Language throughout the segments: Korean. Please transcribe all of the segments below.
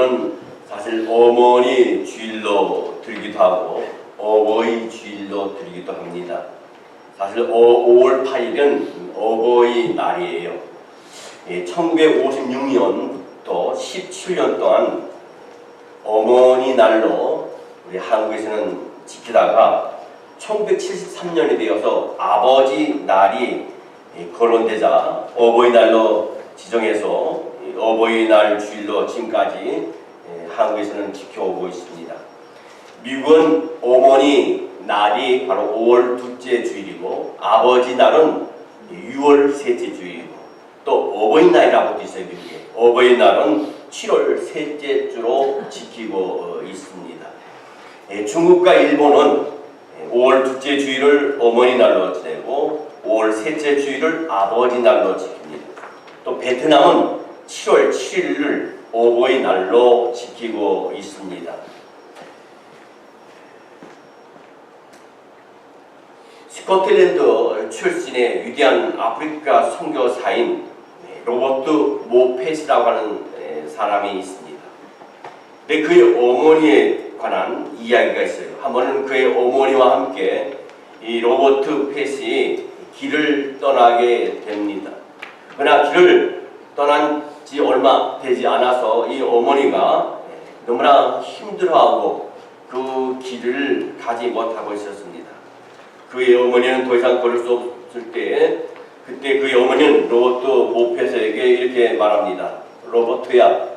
로봇은 사실 어머니 주일로 들기도 하고 어버이 주일로 들기도 합니다. 사실 5월 8일은 어버이날이에요. 1956년부터 17년 동안 어머니 날로 우리 한국에서는 지키다가 1973년이 되어서 아버지 날이 거론되자 어버이날로 지정해서 어버이날 주일로 지금까지 한국에서는 지켜오고 있습니다. 미국은 어머니 날이 바로 5월 둘째 주일이고 아버지 날은 6월 셋째 주일이고 또 어버이날이라고도 있어요. 미국에. 어버이날은 7월 셋째 주로 지키고 있습니다. 중국과 일본은 5월 둘째 주일을 어머니날로 지내고 5월 셋째 주일을 아버지날로 지킵니다. 또 베트남은 7월 7일을 어버이날로 지키고 있습니다. 스코틀랜드 출신의 위대한 아프리카 선교사인 로버트 모펫이라고 하는 사람이 있습니다. 근데 그의 어머니에 관한 이야기가 있어요. 한 번은 그의 어머니와 함께 이 로버트 펫이 길을 떠나게 됩니다. 그러나 길을 떠난 지 얼마 되지 않아서 이 어머니가 너무나 힘들어하고 그 길을 가지 못하고 있었습니다. 그의 어머니는 더 이상 걸을 수 없을 때 그때 그의 어머니는 로버트 모펫에게 이렇게 말합니다. 로버트야,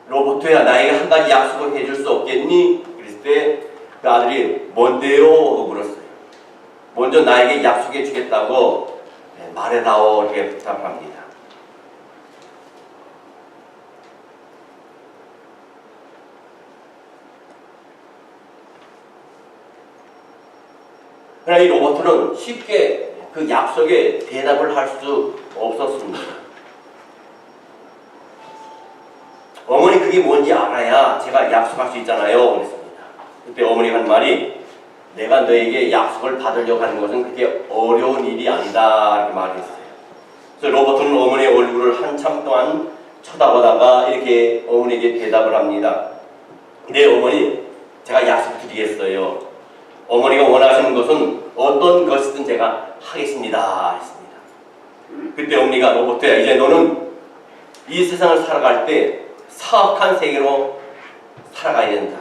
로버트야, 나에게 한 가지 약속을 해줄 수 없겠니? 그랬을 때 그 아들이 뭔데요? 하고 물었어요. 먼저 나에게 약속해 주겠다고 말해다오 이렇게 부탁합니다. 그러나 이 로버트는 쉽게 그 약속에 대답을 할 수 없었습니다. 어머니 그게 뭔지 알아야 제가 약속할 수 있잖아요. 그랬습니다. 그때 어머니가 한 말이 내가 너에게 약속을 받으려고 하는 것은 그렇게 어려운 일이 아니다 이렇게 말했어요. 그래서 로버트는 어머니의 얼굴을 한참 동안 쳐다보다가 이렇게 어머니에게 대답을 합니다. 네 어머니, 제가 약속드리겠어요. 어머니가 원하시는 것은 어떤 것이든 제가 하겠습니다 했습니다. 그때 어머니가 로버트야, 이제 너는 이 세상을 살아갈 때 사악한 세계로 살아가야 된다.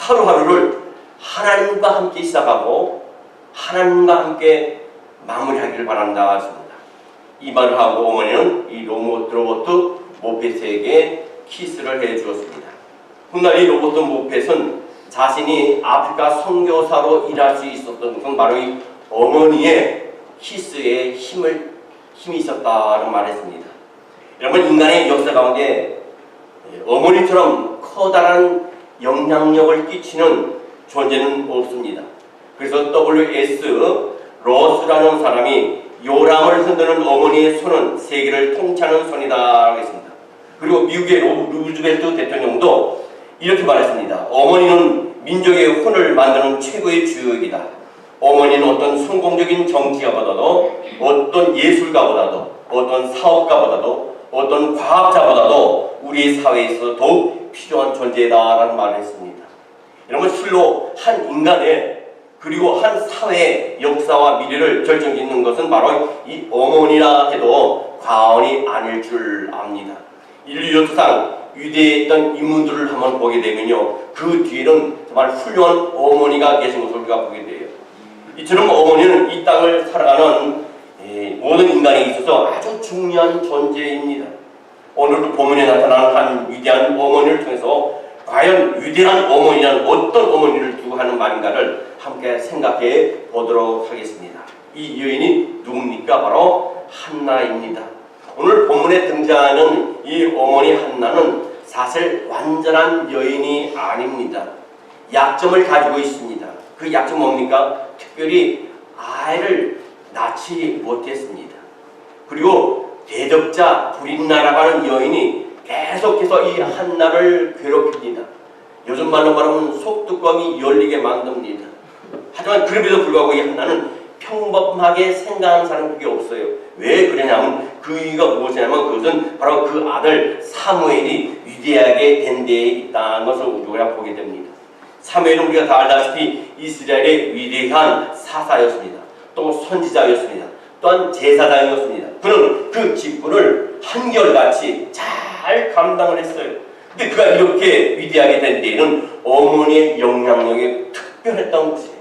하루하루를 하나님과 함께 시작하고 하나님과 함께 마무리하기를 바란다 했습니다. 이 말을 하고 어머니는 이 로버트 모펫에게 키스를 해 주었습니다. 훗날 이 로버트 모펫은 자신이 아프리카 선교사로 일할 수 있었던 것은 바로 이 어머니의 키스에 힘이 있었다는 말을 했습니다. 여러분, 인간의 역사 가운데 어머니처럼 커다란 영향력을 끼치는 존재는 없습니다. 그래서 W.S. 로스라는 사람이 요람을 흔드는 어머니의 손은 세계를 통치하는 손이다 했습니다. 그리고 미국의 루즈벨트 대통령도 이렇게 말했습니다. 어머니는 민족의 혼을 만드는 최고의 주역이다. 어머니는 어떤 성공적인 정치가보다도 어떤 예술가보다도 어떤 사업가보다도 어떤 과학자보다도 우리 사회에서 더욱 필요한 존재다라는 말을 했습니다. 여러분, 실로 한 인간의 그리고 한 사회의 역사와 미래를 결정짓는 것은 바로 이 어머니라 해도 과언이 아닐 줄 압니다. 인류 역사상 위대했던 인물들을 한번 보게 되면요, 그 뒤에는 정말 훌륭한 어머니가 계신 것을 우리가 보게 돼요. 이처럼 어머니는 이 땅을 살아가는 모든 인간에 있어서 아주 중요한 존재입니다. 오늘도 본문에 나타나는 한 위대한 어머니를 통해서 과연 위대한 어머니는 어떤 어머니를 두고 하는 말인가를 함께 생각해 보도록 하겠습니다. 이 여인이 누굽니까? 바로 한나입니다. 오늘 본문에 등장하는 이 어머니 한나는 사실 완전한 여인이 아닙니다. 약점을 가지고 있습니다. 그 약점 뭡니까? 특별히 아이를 낳지 못했습니다. 그리고 대적자 불임나라고 하는 여인이 계속해서 이 한나를 괴롭힙니다. 요즘 말로 말하면 속뚜껑이 열리게 만듭니다. 하지만 그럼에도 불구하고 이 한나는 평범하게 생각하는 사람은 그게 없어요. 왜 그러냐면 그 이유가 무엇이냐면 그것은 바로 그 아들 사무엘이 위대하게 된 데에 있다는 것을 우리가 보게 됩니다. 사무엘은 우리가 다 알다시피 이스라엘의 위대한 사사였습니다. 또 선지자였습니다. 또한 제사장이었습니다. 그는 그 직분을 한결같이 잘 감당을 했어요. 근데 그가 이렇게 위대하게 된 데에는 어머니의 영향력이 특별했던 것이에요.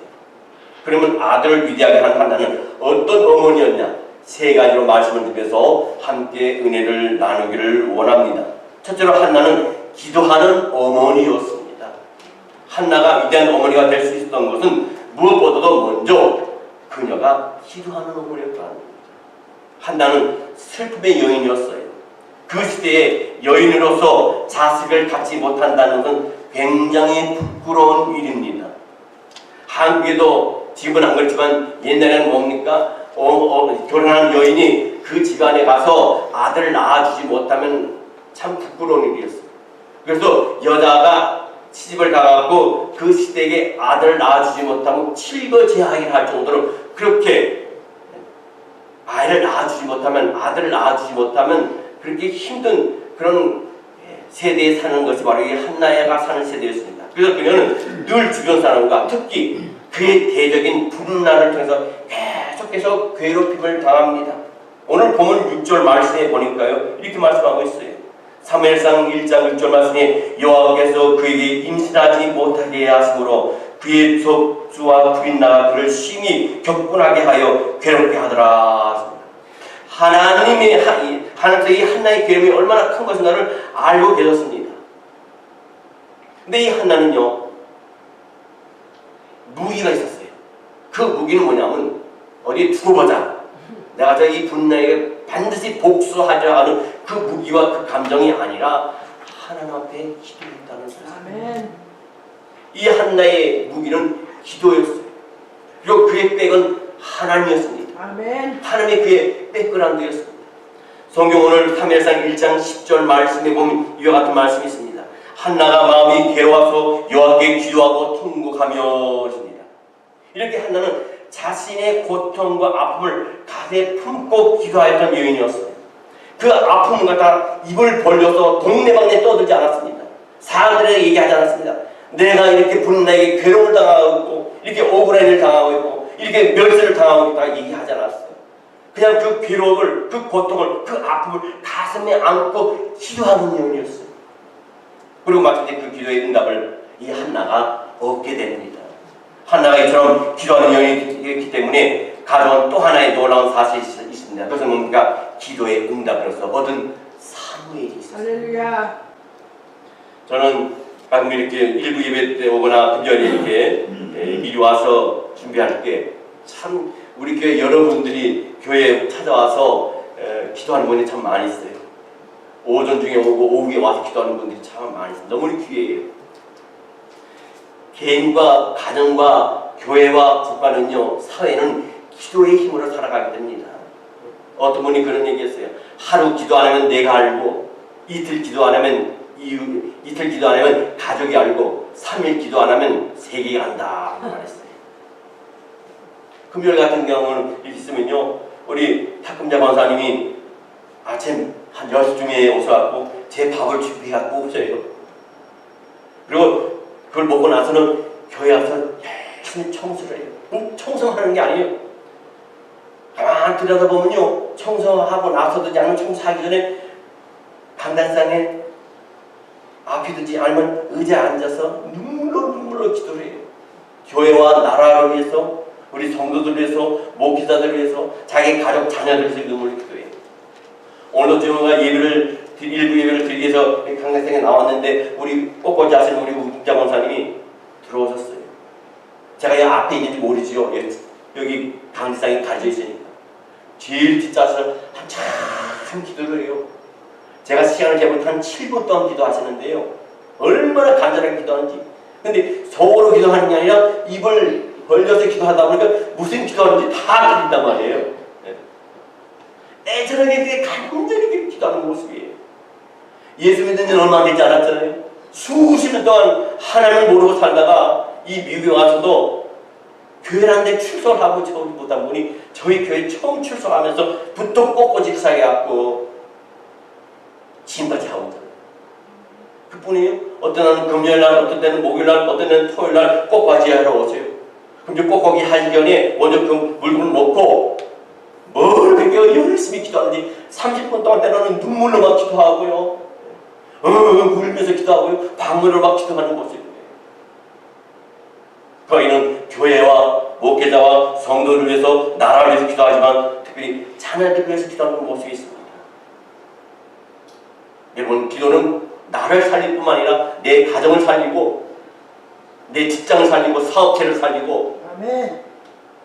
그러면 아들을 위대하게 한 한나는 어떤 어머니였냐? 세 가지로 말씀을 드려서 함께 은혜를 나누기를 원합니다. 첫째로 한나는 기도하는 어머니였습니다. 한나가 위대한 어머니가 될 수 있었던 것은 무엇보다도 먼저 그녀가 기도하는 어머니였다. 한나는 슬픔의 여인이었어요. 그 시대에 여인으로서 자식을 갖지 못한다는 것은 굉장히 부끄러운 일입니다. 한국에도 지금은 안 그렇지만 옛날에는 뭡니까? 결혼한 여인이 그 집안에 가서 아들을 낳아주지 못하면 참 부끄러운 일이었어요. 그래서 여자가 시집을 가갖고 그 시댁에 아들을 낳아주지 못하면 칠거제하기를 할 정도로 그렇게 아들을 낳아주지 못하면 그렇게 힘든 그런 세대에 사는 것이 바로 이 한나야가 사는 세대였습니다. 그래서 그녀는 늘 주변 사람과 특히 그의 대적인 분란을 통해서 계속해서 괴롭힘을 당합니다. 오늘 보면 6절 말씀에 보니까요 이렇게 말씀하고 있어요. 사무엘상 1장 6절 말씀에 여호와께서 그에게 임신하지 못하게 하심으로 그의 족주와 부인나가 그를 심히 격분하게 하여 괴롭게 하더라. 하나님의 이 한나의 괴로움이 얼마나 큰 것인가를 알고 계셨습니다. 근데 이 한나는요 무기가 있었어요. 그 무기는 뭐냐면 어디 두고 보자. 내가 이 분나에게 반드시 복수하자 하는 그 무기와 그 감정이 아니라 하나님 앞에 기도했다는 사실. 이 한나의 무기는 기도였어요. 그리고 그의 백은 하나님이었습니다. 아멘. 하나님의 그의 백그라운드였습니다. 성경 오늘 사무엘상 1장 10절 말씀에 보면 이와 같은 말씀이 있습니다. 한나가 마음이 괴로워서 여호와께 기도하고 통곡하며 습니다. 이렇게 한나는 자신의 고통과 아픔을 가슴에 품고 기도하였던 여인이었어요. 그 아픔을 갖다 입을 벌려서 동네방네 떠들지 않았습니다. 사람들에게 얘기하지 않았습니다. 내가 이렇게 분나에게 괴로움을 당하고 있고 이렇게 억울한 일을 당하고 있고 이렇게 멸시를 당하고 있다 얘기하지 않았어요. 그냥 그 괴로움을, 그 고통을, 그 아픔을 가슴에 안고 기도하는 여인이었어요. 그리고 마침내 그 기도의 응답을 이 한나가 얻게 됩니다. 한나가 이처럼 기도하는 여인이기 때문에 가져온 또 하나의 놀라운 사실이 있습니다. 그것은 뭡니까? 기도의 응답으로서 얻은 사무엘이 있었어요. 할렐루야. 저는 가끔 이렇게 일부 예배 때 오거나 금전에 이렇게 미리 와서 준비할 때 참 우리 교회 여러분들이 교회에 찾아와서 기도하는 분이 참 많이 있어요. 오전 중에 오고 오후에 와서 기도하는 분들이 참 많이 있어요. 너무 귀해요. 개인과 가정과 교회와 국가는요, 사회는 기도의 힘으로 살아가게 됩니다. 어떤 분이 그런 얘기했어요. 하루 기도 안 하면 내가 알고, 이틀 기도 안 하면 가족이 알고, 3일 기도 안 하면 세계가 안다 말했어요. 금요일 같은 경우는 이렇게 있으면요, 우리 탁금자 권사님이 아침 한 10시쯤에 오셔갖고 제 밥을 준비해갖고 오셔요. 그리고 그걸 먹고 나서는 교회 와서 열심히 청소를 해요. 꼭 청소하는 게 아니에요. 가만 들여다보면요, 청소하고 나서든지 아니면 청소하기 전에 강단상에 앞이 두지 아니면 의자에 앉아서 눈물로 기도를 해요. 교회와 나라를 위해서, 우리 성도들 위해서, 목회자들 위해서, 자기 가족 자녀들 위해서 눈물로 기도해요. 오늘도 제가 일부 예배를 드리기 위해서 강단상에 나왔는데 우리 꽃꽂이 하시는 우리 우국자 권사님이 들어오셨어요. 제가 이 앞에 있는지 모르지요. 여기 강단상에 가려져 있으니까 제일 뒷좌석에서 한참 기도를 해요. 제가 시간을 재보면 한 7분 동안 기도하시는데요, 얼마나 간절하게 기도하는지. 근데 속으로 기도하는 게 아니라 입을 벌려서 기도하다 보니까 무슨 기도하는지 다 들린단 말이에요. 애절하게 간절하게 기도하는 모습이에요. 예수 믿는 지는 얼마 되지 않았잖아요. 수십 년 동안 하나님을 모르고 살다가 이 미국에 와서도 교회라는데 출석을 하고 저기 보다 보니 저희 교회 처음 출석하면서부터 꽃꽂이 사해갖고 지금까지 하고 있잖아요. 그뿐이에요. 어떤 날은 금요일날, 어떤 때는 목요일날, 어떤 때는 토요일날 꽃꽂이 하러 오세요. 그럼 이제 꽃꽂이 하기 전에 먼저 그 물건을 놓고 뭘 그렇게 열심히 기도하는지 30분 동안 때로는 눈물로 막 기도하고요. 울면서 기도하고요. 방문으로 막 기도하는 모습이에요. 저희는 교회와 목회자와 성도를 위해서 나라를 위해서 기도하지만 특별히 자녀들을 위해서 기도하는 모습이 있습니다. 여러분, 기도는 나를 살릴 뿐만 아니라 내 가정을 살리고 내 직장을 살리고 사업체를 살리고 아멘.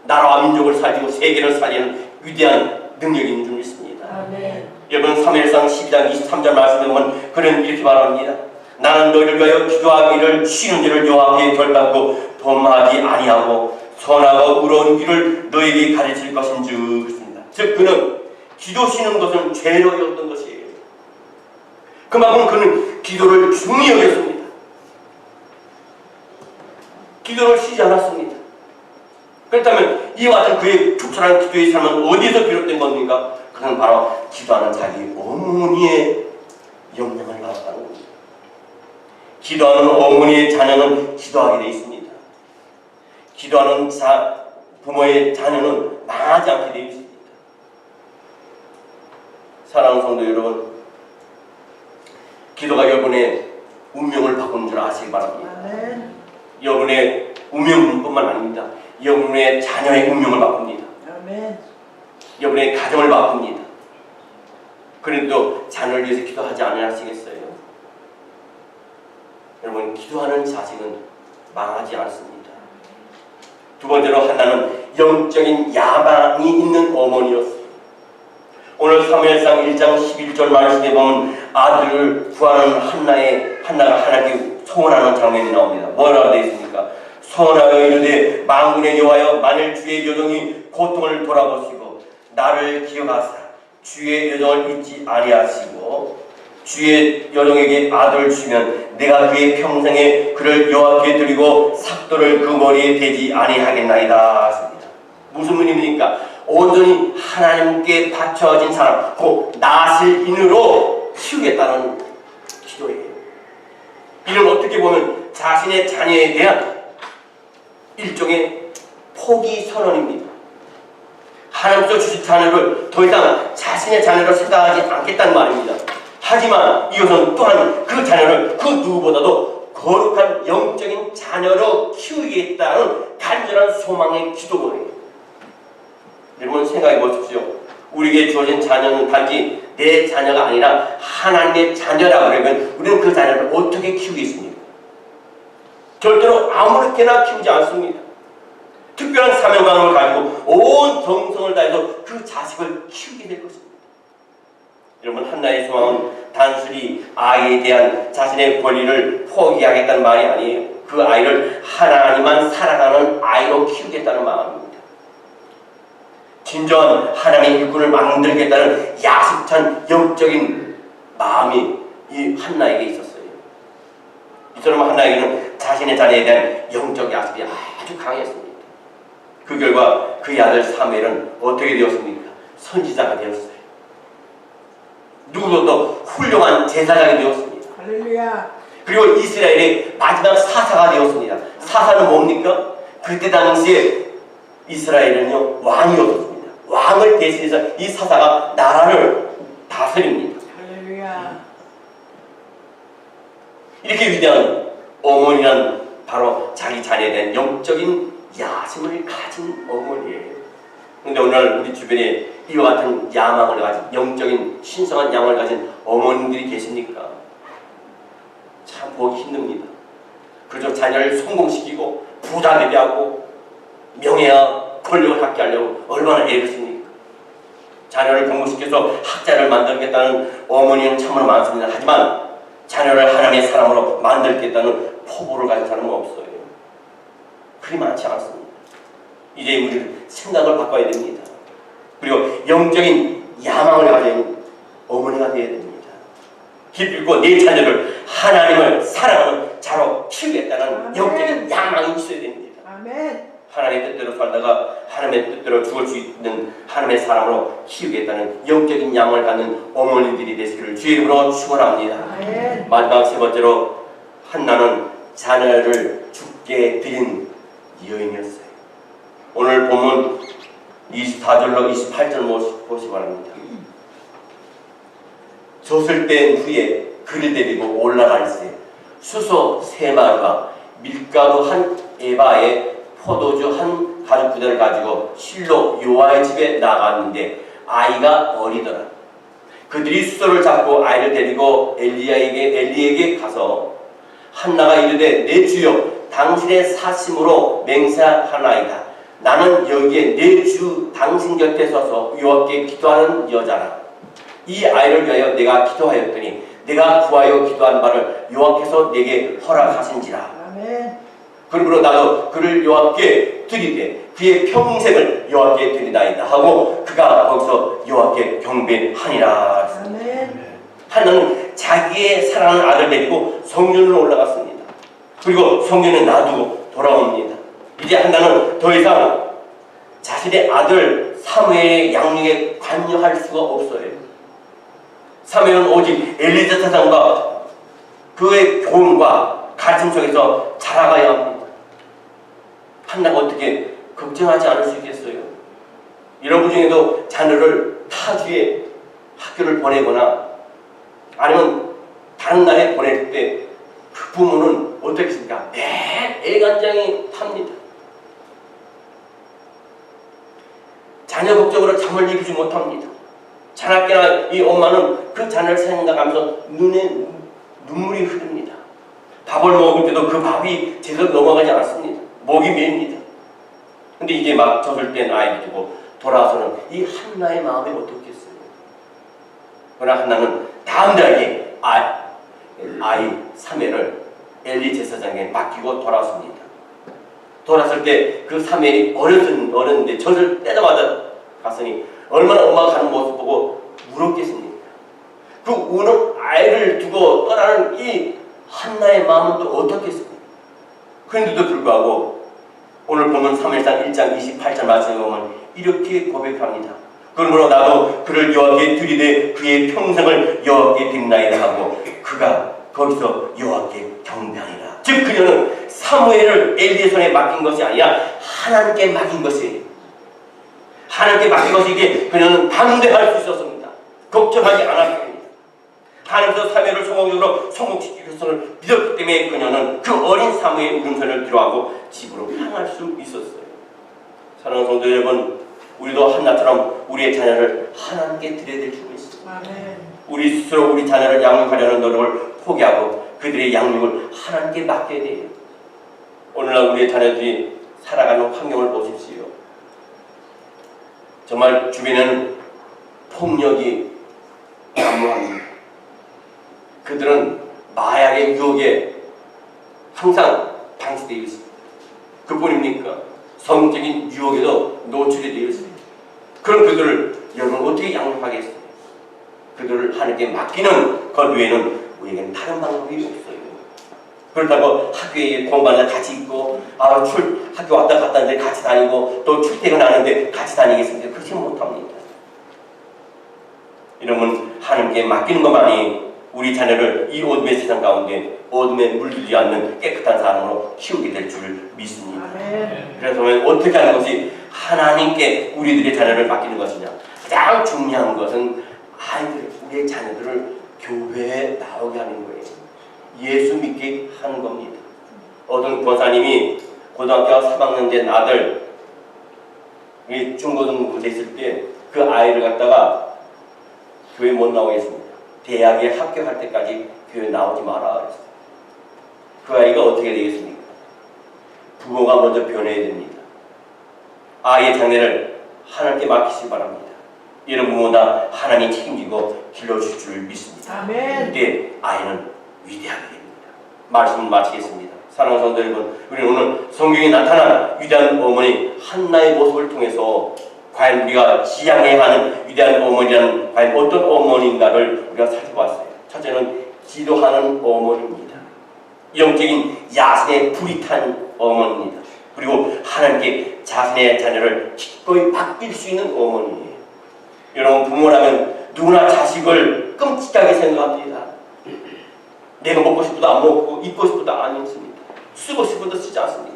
나라와 민족을 살리고 세계를 살리는 위대한 능력이 있는 줄 믿습니다. 아멘. 여러분, 사무엘상 12장 23절 말씀에 보면 그는 이렇게 말합니다. 나는 너희를 위하여 기도하기를 쉬는 일을 여호와께 결단코 범하지 아니하고 선하고 의로운 길을 너희에게 가르칠 것인즉 그렇습니다. 즉 그는 기도 쉬는 것은 죄로 여겼던 것이에요. 그만큼 그는 기도를 중히 여겼습니다. 기도를 쉬지 않았습니다. 그렇다면 이와 같은 그의 축철한 기도의 삶은 어디에서 비롯된 겁니까? 그는 바로 기도하는 자기 어머니의 영향을 받았다는 겁니다. 기도하는 어머니의 자녀는 기도하게 되어 있습니다. 기도하는 부모의 자녀는 망하지 않게 되어 있습니다. 사랑하는 성도 여러분, 기도가 여러분의 운명을 바꾸는 줄 아시기 바랍니다. 아멘. 여러분의 운명뿐만 아닙니다. 여러분의 자녀의 운명을 바꿉니다. 아멘. 여러분의 가정을 바꿉니다. 그래도 자녀를 위해서 기도하지 않으시겠어요? 여러분, 기도하는 자식은 망하지 않습니다. 두 번째로 한나는 영적인 야망이 있는 어머니였어요. 오늘 사무엘상 1장 11절 말씀에 보면 아들을 구하는 한나가 하나님께 소원하는 장면이 나옵니다. 뭐라고 되어 있습니까? 소원하여 이르되 만군의 여호와여, 만일 주의 여종이 고통을 돌아보시고 나를 기억하사 주의 여종을 잊지 아니하시고 주의 여종에게 아들을 주면 내가 그의 평생에 그를 여호와께 드리고 삭도를 그 머리에 대지 아니하겠나이다 하십니다. 무슨 의미입니까? 온전히 하나님께 바쳐진 사람, 곧 나실인으로 키우겠다는 기도예요. 이는 어떻게 보면 자신의 자녀에 대한 일종의 포기 선언입니다. 하나님께서 주신 자녀를 더 이상 자신의 자녀로 생각하지 않겠다는 말입니다. 하지만 이것은 또한 그 자녀를 그 누구보다도 거룩한 영적인 자녀로 키우겠다는 간절한 소망의 기도거예요. 여러분, 생각해 보십시오. 우리에게 주어진 자녀는 단지 내 자녀가 아니라 하나님의 자녀라고 그러면 우리는 그 자녀를 어떻게 키우겠습니까? 절대로 아무렇게나 키우지 않습니다. 특별한 사명감을 가지고 온 정성을 다해서 그 자식을 키우게 될 것입니다. 여러분, 한나의 소망은 단순히 아이에 대한 자신의 권리를 포기하겠다는 말이 아니에요. 그 아이를 하나님만 살아가는 아이로 키우겠다는 마음입니다. 진정한 하나님의 일꾼을 만들겠다는 야심찬 영적인 마음이 이 한나에게 있었어요. 이 사람 한나에게는 자신의 자녀에 대한 영적 야심이 아주 강했습니다. 그 결과 그의 아들 사무엘은 어떻게 되었습니까? 선지자가 되었어요. 누구보다도 훌륭한 제사장이 되었습니다. 할렐루야. 그리고 이스라엘의 마지막 사사가 되었습니다. 사사는 뭡니까? 그때 당시에 이스라엘은요, 왕이었습니다. 왕을 대신해서 이 사사가 나라를 다스립니다. 할렐루야. 이렇게 위대한 어머니란 바로 자기 자녀에 대한 영적인 야심을 가진 어머니예요. 그런데 오늘 우리 주변에 이와 같은 야망을 가진, 영적인 신성한 야망을 가진 어머님들이 계십니까? 참 보기 힘듭니다. 그저 자녀를 성공시키고 부자 되게 하고 명예와 권력을 갖게 하려고 얼마나 애를 씁니까? 자녀를 공부시켜서 학자를 만들겠다는 어머니는 참으로 많습니다. 하지만 자녀를 하나님의 사람으로 만들겠다는 포부를 가진 사람은 없어요. 그리 많지 않습니다. 이제 우리는 생각을 바꿔야 됩니다. 그리고 영적인 야망을 가진 어머니가 되어야 됩니다. 기필코 내 자녀를 하나님을 사랑하는 자로 키우겠다는 아멘. 영적인 야망이 있어야 됩니다. 아멘. 하나님의 뜻대로 살다가 하나님의 뜻대로 죽을 수 있는 하나님의 사람으로 키우겠다는 영적인 양을 갖는 어머니들이 되시기를 주의 이름으로 축원합니다. 마지막 세 번째로 한나는 자녀를 죽게 드린 여인이었어요. 오늘 본문 24절로 28절 보시기 바랍니다. 젖을 뗀 후에 그를 데리고 올라갈새 수소 3마리와 밀가루 1에바에 포도주 1가죽부대를 가지고 실로 요아의 집에 나갔는데 아이가 어리더라. 그들이 수소를 잡고 아이를 데리고 엘리에게 가서 한나가 이르되 내 주여 당신의 사심으로 맹세하나이다. 나는 여기에 내 주 당신 곁에 서서 여호와께 기도하는 여자라. 이 아이를 위하여 내가 기도하였더니 내가 구하여 기도한 바를 여호와께서 내게 허락하신지라. 아멘. 그러므로 나도 그를 여호와께 드리되 그의 평생을 여호와께 드리나이다 하고 그가 거기서 여호와께 경배하니라. 아멘. 하나는 자기의 사랑하는 아들 데리고 성전으로 올라갔습니다. 그리고 성전에 놔두고 돌아옵니다. 이제 한나는 더 이상 자신의 아들 사무엘의 양육에 관여할 수가 없어요. 사무엘은 오직 엘리자 사장과 그의 교훈과 가르침 속에서 자라가야 합니다. 한나가 어떻게 걱정하지 않을 수 있겠어요? 여러분 중에도 자녀를 타주에 학교를 보내거나 아니면 다른 나라에 보낼 때 그 부모는 어떻겠습니까? 매일 애간장이 탑니다. 자녀 걱정으로 잠을 이루지 못합니다. 자나깨나 이 엄마는 그 자녀를 생각하면서 눈에 눈물이 흐릅니다. 밥을 먹을 때도 그 밥이 제대로 넘어가지 않습니다. 목이 메입니다. 근데 이제 막 젖을 땐 아이를 두고 돌아와서는 이 한나의 마음이 어떻겠어요? 그러나 한나는 다음 달에 아이 사멜을 엘리 제사장에 맡기고 돌아왔습니다. 돌아왔을 때 그 사멜이 어렸는데 젖을 떼자마자 갔으니 얼마나 엄마가 가는 모습 보고 울었겠습니까? 그 우는 아이를 두고 떠나는 이 한나의 마음은 또 어떻겠습니까? 그런데도 불구하고 오늘 보면 사무엘상 1장 28절 말씀에 보면 이렇게 고백합니다. 그러므로 나도 그를 여호와께 드리되 그의 평생을 여호와께 드리나이다 하고 그가 거기서 여호와께 경배하니라. 즉 그녀는 사무엘을 엘리의 손에 맡긴 것이 아니라 하나님께 맡긴 것이에요. 하나님께 맡긴 것이기에 그녀는 담대할 수 있었습니다. 걱정하지 않았습니다. 하나님께서 사무엘을 성공적으로 성공시킬 것을 믿었기 때문에 그녀는 그 어린 사무엘의 울음소리를 들어하고 집으로 향할 수 있었어요. 사랑하는 성도 여러분, 우리도 한나처럼 우리의 자녀를 하나님께 드려야 될 줄을 있습니다. 우리 스스로 우리 자녀를 양육하려는 노력을 포기하고 그들의 양육을 하나님께 맡겨야 돼요. 오늘날 우리의 자녀들이 살아가는 환경을 보십시오. 정말 주변에는 폭력이 난무합니다. 그들은 마약의 유혹에 항상 방치되어 있습니다. 그뿐입니까? 성적인 유혹에도 노출이 되어 있습니다. 그럼 그들을 여러분 어떻게 양육하겠어요? 그들을 하나님께 맡기는 것 외에는 우리에게는 다른 방법이 없어요. 그렇다고 학교에 공부하는데 같이 있고 학교 왔다 갔다 하는데 같이 다니고 또 출퇴근하는데 같이 다니겠습니까? 그렇지 못합니다. 여러분 하나님께 맡기는 것만이 우리 자녀를 이 어둠의 세상 가운데 어둠에 물들지 않는 깨끗한 사람으로 키우게 될 줄 믿습니다. 그래서 어떻게 하는 것이 하나님께 우리들의 자녀를 맡기는 것이냐? 가장 중요한 것은 우리의 자녀들을 교회에 나오게 하는 거예요. 예수 믿게 하는 겁니다. 어떤 권사님이 고등학교 3학년 된 아들 중고등부에 있을 때 그 아이를 갖다가 교회 못 나오게 했습니다. 대학에 합격할 때까지 교회 나오지 마라 그랬어요. 그 아이가 어떻게 되겠습니까? 부모가 먼저 변해야 됩니다. 아이의 장래를 하나님께 맡기시기 바랍니다. 이런 부모 다 하나님이 책임지고 길러줄 줄 믿습니다. 아멘. 그때 아이는 위대하게 됩니다. 말씀을 마치겠습니다. 사랑하는 성도 여러분, 우리는 오늘 성경에 나타난 위대한 어머니 한나의 모습을 통해서 과연 우리가 지향해야 하는 위대한 어머니라는 과연 어떤 어머니인가를 우리가 살펴봤어요. 첫째는 기도하는 어머니입니다. 영적인 야성에 불이 탄 어머니입니다. 그리고 하나님께 자신의 자녀를 기꺼이 맡길 수 있는 어머니예요. 여러분, 부모라면 누구나 자식을 끔찍하게 생각합니다. 내가 먹고 싶어도 안 먹고 입고 싶어도 안 입습니다. 쓰고 싶어도 쓰지 않습니다.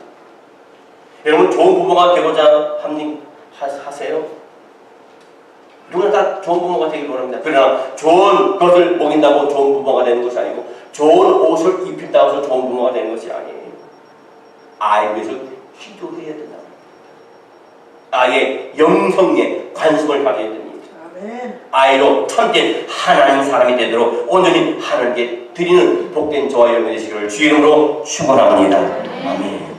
여러분, 좋은 부모가 되고자 하세요? 누구나 다 좋은 부모가 되길 원합니다. 그러나 좋은 것을 먹인다고 좋은 부모가 되는 것이 아니고 좋은 옷을 입힌다고 해서 좋은 부모가 되는 것이 아니에요. 아이에 위해서 기도해야 된다. 아이의 영성에 관심을 가져야 됩니다. 아멘. 아이로 참된 하나님 사람이 되도록 온전히 하나님께 드리는 복된 저와 여러분의 되시기를 주의 이름으로 축원합니다. 아멘.